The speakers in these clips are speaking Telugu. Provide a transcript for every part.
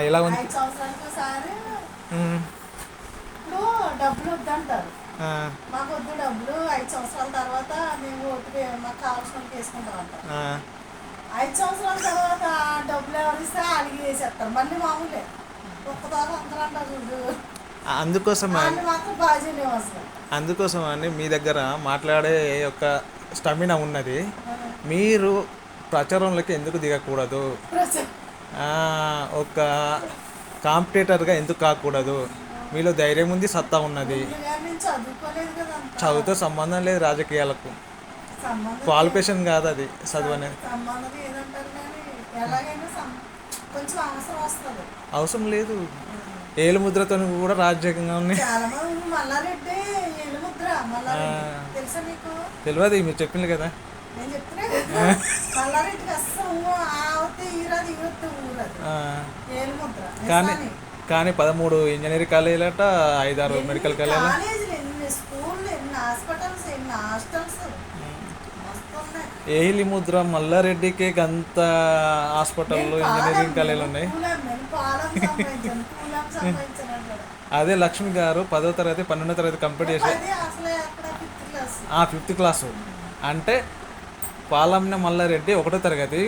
ఎలా ఉంది? 5 సంవత్సరాలకు ఒకసారి ఉమ్, ఇప్పుడు డబ్బులు వద్దంటారు. ఆ, మాకు వద్దు డబ్బులు, 5 సంవత్సరాల తర్వాత మేము ఓటు మాకు కావాల్సిన వాళ్ళకి వేసుకుంటాం అంటారు. ఆ, 5 సంవత్సరాల తర్వాత ఆ డబ్బులు ఎవరు ఇస్తే వాళ్ళకి వేసేస్తారు. మళ్ళీ మామూలే ఒక్కదాకా అందరూ అంటారు చూడు, అందుకోసం వాళ్ళు మాత్రం బాగా చేయలేము అసలు. అందుకోసం అని మీ దగ్గర మాట్లాడే యొక్క స్టమినా ఉన్నది. ఆ, మీరు ప్రచారంలోకి ఎందుకు దిగకూడదు? ప్రజ- ఆ, ఒక కాంపిటేటర్గా ఎందుకు కాకూడదు? మీలో ధైర్యం ఉంది, సత్తా ఉన్నది. ముందుగా నేను చదువుకోలేదు కదా అంత. చదువుతో సంబంధం లేదు రాజకీయాలకు. సంబంధం క్వాలిఫికేషన్ కాదు అది చదువు అనేది. సంబంధం ఏదంటారు కానీ ఎలాగైనా కొంచెం అవసరం వస్తుంది. అవసరం లేదు. ఏలు ముద్రతో కూడా రాజ్యాంగంగా ఉన్నాయి. చాలా మంది మల్లారెడ్డి ఎలుముద్ర మల్లారెడ్డి తెలుసా మీకు? తెలియదు, మీరు చెప్పింది కదా. నేను చెప్తున్నా కదా, మల్లారెడ్డికి అస్సలు ఆవతే ఈరాదు ఈవతే ఊరదు ఆ, ఏలుముద్ర. కానీ కానీ 13 ఇంజనీరింగ్ కాలేజీలట, 5-6 మెడికల్ కాలేజీలు. కాలేజీలు ఎన్ని స్కూళ్ళు, ఎన్ని హాస్పిటల్స్, ఎన్ని హాస్టల్స్ మస్తు ఉన్నాయి. ఏలి ముద్ర మల్లారెడ్డికి గంత హాస్పిటల్లో ఇంజనీరింగ్ కాలేజీలు ఉన్నాయి. పాలం సంపాదించాను, కూలం సంపాదించాను అంటాడు. అదే లక్ష్మి గారు 10వ తరగతి 12వ తరగతి కంప్లీట్ చేసి అదే అసలే అక్కడ 5th క్లాస్. 5th క్లాసు అంటే పాలంన మల్లారెడ్డి 1వ తరగతి,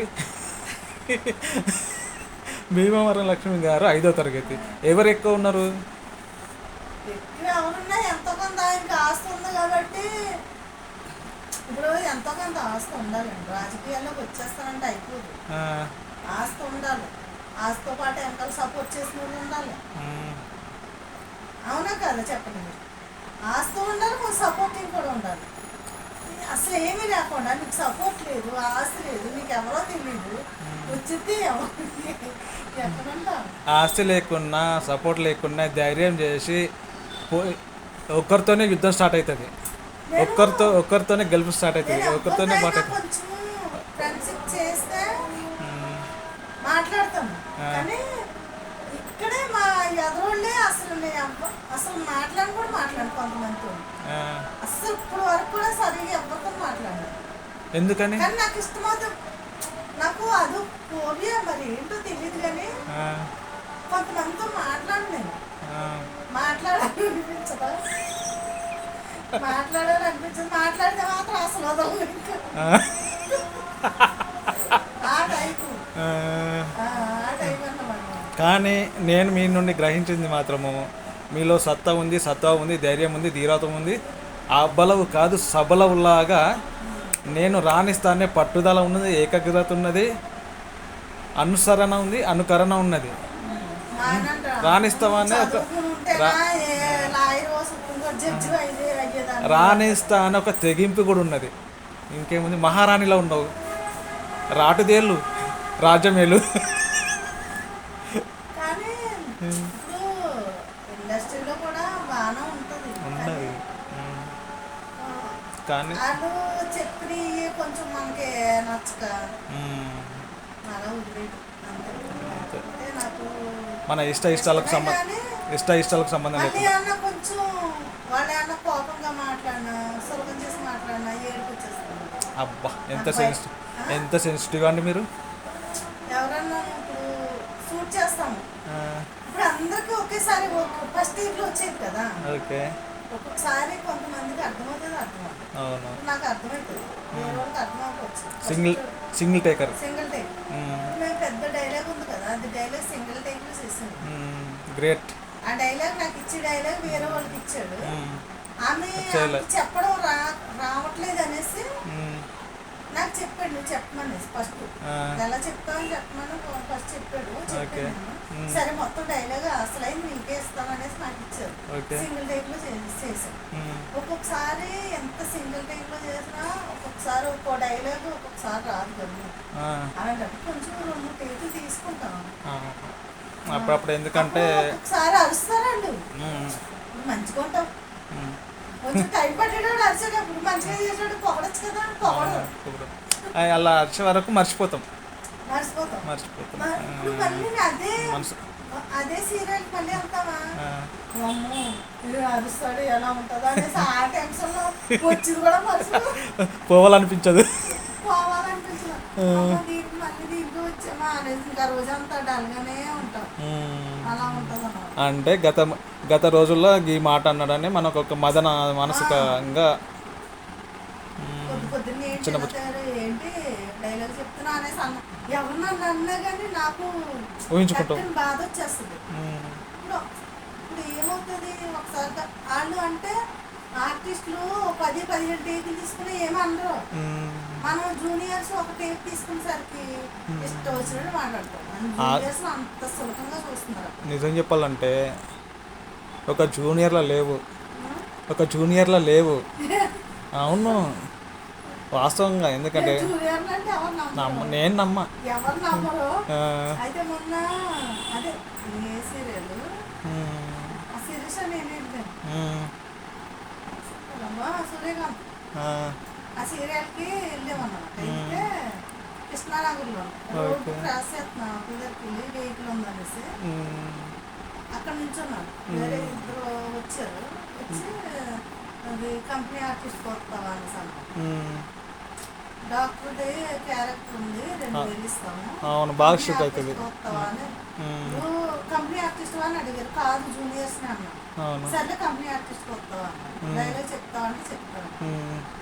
భీమవరం లక్ష్మి గారు 5వ తరగతి. ఎవరు ఎక్కువ ఉన్నారు? ఎక్కువ ఎవరున్నా ఎంతో కొంత ఆయనకి ఆస్తి ఉంది కాబట్టి, ఇప్పుడు ఎంతో కొంత ఆస్తి ఉండాలండి. రాజకీయాల్లోకి వచ్చేస్తానంటే అయిపోదు. ఆ, ఆస్తి ఉండాలి, ఆస్తితో పాటు వెనకాల సపోర్ట్ చేసిన వాళ్ళు ఉండాలి. ఉమ్, అవునా కదా చెప్పండి మీరు? ఆస్తి ఉండాలి, కొంచెం సపోర్టింగ్ కూడా ఉండాలి. అసలు ఏమీ లేకుండా నీకు సపోర్ట్ లేదు, ఆస్తి లేదు, నీకు ఎవరో తెలియదు, వచ్చింది ఎక్కడుంటావు? ఆస్తి లేకున్నా సపోర్ట్ లేకున్నా ధైర్యం చేసి ఒక్కరితోనే యుద్ధం స్టార్ట్ అవుతుంది. ఒక్కరితోనే గెలుపు స్టార్ట్ అవుతుంది. ఒక్కరితోనే బాట. కొంచెం ఫ్రెండ్షిప్ చేస్తే మాట్లాడతాము, కానీ ఇక్కడే మా ఎదురోళ్ళే అసలు మాట్లాడి కూడా మాట్లాడు కొంతమందితో. అసలు ఇప్పుడు వరకు కూడా సరిగ్గా ఎవరితో మాట్లాడారు. ఎందుకని? కానీ నాకు ఇష్టమవుతుంది, నాకు అది ఫోబియా, మరి ఏంటో తెలియదు కానీ కొంతమందితో మాట్లాడు, నేను మాట్లాడాలనిపించదా? మాట్లాడాలనిపించదు, మాట్లాడితే మాత్రం అసలు వదలదు ఇంకా. ఆ టైపు అన్నమాట. కానీ నేను మీ నుండి గ్రహించింది మాత్రము మీలో సత్తా ఉంది, ధైర్యం ఉంది, ధీరత్వం ఉంది. ఆ బలవు కాదు సబలవులాగా నేను రాణిస్తానే పట్టుదల ఉన్నది, ఏకాగ్రత ఉన్నది, అనుసరణ ఉంది, అనుకరణ ఉన్నది. రాణిస్తామనే రాణిస్తా అనే ఒక తెగింపు కూడా ఉన్నది. ఇంకేముంది, మహారాణిలో ఉండవు, రాటుదేళ్ళు రాజ్యమేలు. కానీ ఇప్పుడు ఇండస్ట్రీలో కూడా బాగానే ఉంటుంది. ఉన్నది కానీ వాళ్ళు చెప్పి కొంచెం మనకి నచ్చక అలా వదిలేదు అంతే. నాకు మన ఇష్టాలకు సంబంధం లేదు. అన్న కొంచెం వాళ్ళు ఏమన్నా కోపంగా మాట్లాడినా, సులభం చేసి మాట్లాడినా ఏడుపు వచ్చేస్తుంది. అబ్బా, ఎంత సెన్సిటివ్గా అండి మీరు. ఎవరన్నా ఇప్పుడు షూట్ చేస్తాము, ఇప్పుడు అందరికీ ఒకేసారి ఫస్ట్ ఇయర్లో వచ్చేది కదా. ఓకే, ఒక్కొక్కసారి కొంతమందికి అర్థమవుతుంది, అవును, నాకు అర్థమవుతుంది, వేరే వాళ్ళకి అర్థం అవ్వచ్చు. Single taker. మేము పెద్ద డైలాగ్ ఉంది కదా, అది డైలాగ్ సింగిల్ టేక్లో చేసాను. గ్రేట్. ఆ డైలాగ్ నాకు ఇచ్చే డైలాగ్ వేరే వాళ్ళకి ఇచ్చాడు. ఆమె చెప్పడం రావట్లేదు అనేసి నాకు చెప్పాడు, నువ్వు చెప్పమని ఫస్ట్ ఎలా చెప్తామని చెప్పమని ఫస్ట్ చెప్పాడు. సరే మొత్తం డైలాగ్ అసలైంది నీకే ఇస్తాను అనేసి నాకు ఇచ్చారు. సింగిల్ టేక్ లో చేశాను. ఒక్కొక్కసారి ఎంత సింగిల్ టేక్ లో చేసినా ఒక్కొక్కసారి ఒక్కో డైలాగ్ ఒక్కొక్కసారి రాదు కదా. అలాంటప్పుడు కొంచెం 2-3 టేకులు తీసుకుంటాం అప్పుడప్పుడు. ఎందుకంటే ఒకసారి అరుస్తారండి, మంచిగా ఉంటాం. కొంచెం టైం పట్టేటప్పుడు అరిచేటప్పుడు మంచిగా చేసేటప్పుడు పొగడచ్చు కదా, పొగడదు. అలా అరిచే వరకు మర్చిపోతాం. అదే సీరియల్ మళ్ళీ వెళ్తామా, అమ్మో అరుస్తాడు ఎలా ఉంటుందో అనేసి ఆ టెన్షన్ లో వచ్చింది కూడా మర్చిపో పోవాలనిపించదు. మళ్ళీ దీంట్లో వచ్చామా ఇంకా రోజంతా డల్గానే ఉంటాం. అలా ఉంటుంది అన్నమాట. అంటే గత రోజుల్లో ఈ మాట అన్నాడని మనకు ఒక మదన మానసికంగా పొద్దున్నే ఏంటి డైలాగ్ చెప్తున్నా అనేసి అన్న ఎవరు నన్ను అన్నా కానీ నాకు ఊహించుకుంటాం, బాధ వచ్చేస్తుంది. ఇప్పుడు ఏమవుతుంది ఒకసారి వాళ్ళు అంటే ఆర్టిస్టులు 10-15 టేకులు తీసుకుని ఏమనరు. మనం జూనియర్స్ ఒక టేక్ తీసుకునేసరికి ఇష్టం వచ్చినట్టు మాట్లాడతాం. జూనియర్స్ అంత సులభంగా చూస్తున్నారు. నిజం చెప్పాలంటే ఒక జూనియర్లో లేవు. అవును, వాస్తవంగా. ఎందుకంటే నేను నమ్మ ఎవరు నమ్మరు. అయితే మొన్న అదే ఏ సీరియల్ ఆ శిరీష నేనేంటి సూర్యకాంత్ ఆ సీరియల్కి వెళ్ళామన్నమాట. అయితే కృష్ణానగర్లో రోడ్డు క్రాస్ చేస్తున్నా కుదరికి వెళ్ళి వెహికల్ ఉందనేసి అక్కడ నుంచి ఉన్నాను. వేరే ఇద్దరు వచ్చారు. వచ్చి అది కంపెనీ ఆర్టిస్ట్ పోతావా అనేసి అన్నారు. డాక్టర్ది క్యారెక్టర్ ఉంది, 2000 ఇస్తాము. అవును, బాగా షూట్ అవుతుంది. పోతావా అని కంపెనీ ఆర్టిస్ట్ అని అడిగారు. కాదు జూనియర్స్ అని అన్నాను. సర్లే కంపెనీ ఆర్టిస్ట్ వస్తావా అన్నారు. డైలాగ్ చెప్తావా అంటే చెప్తాను.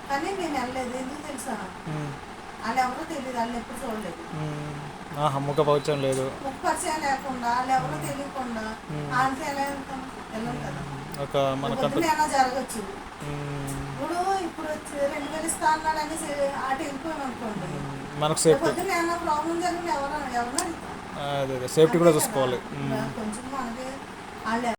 కానీ నేను వెళ్ళలేదు. ఎందుకు తెలుసా? వాళ్ళు ఎవరో తెలియదు, వాళ్ళు ఎప్పుడు చూడలేదు. ముఖ పరిచయం లేదు, ముఖ పరిచయం లేకుండా వాళ్ళు ఎవరో తెలియకుండా వాళ్ళతో ఎలా వెళ్తాం? వెళ్ళాం కదా. ఒక మనకంటూ ఏమైనా జరగచ్చు. ఇప్పుడు 2000 ఇస్తా అన్నాడు అనేసి ఆట వెళ్ళిపోయాం అనుకోండి, మనకు సేఫ్టీ, పొద్దున్న ఏమైనా ప్రాబ్లం జరిగింది ఎవరైనా సేఫ్టీ కూడా చూసుకోవాలి. కొంచెం మనకి వాళ్ళు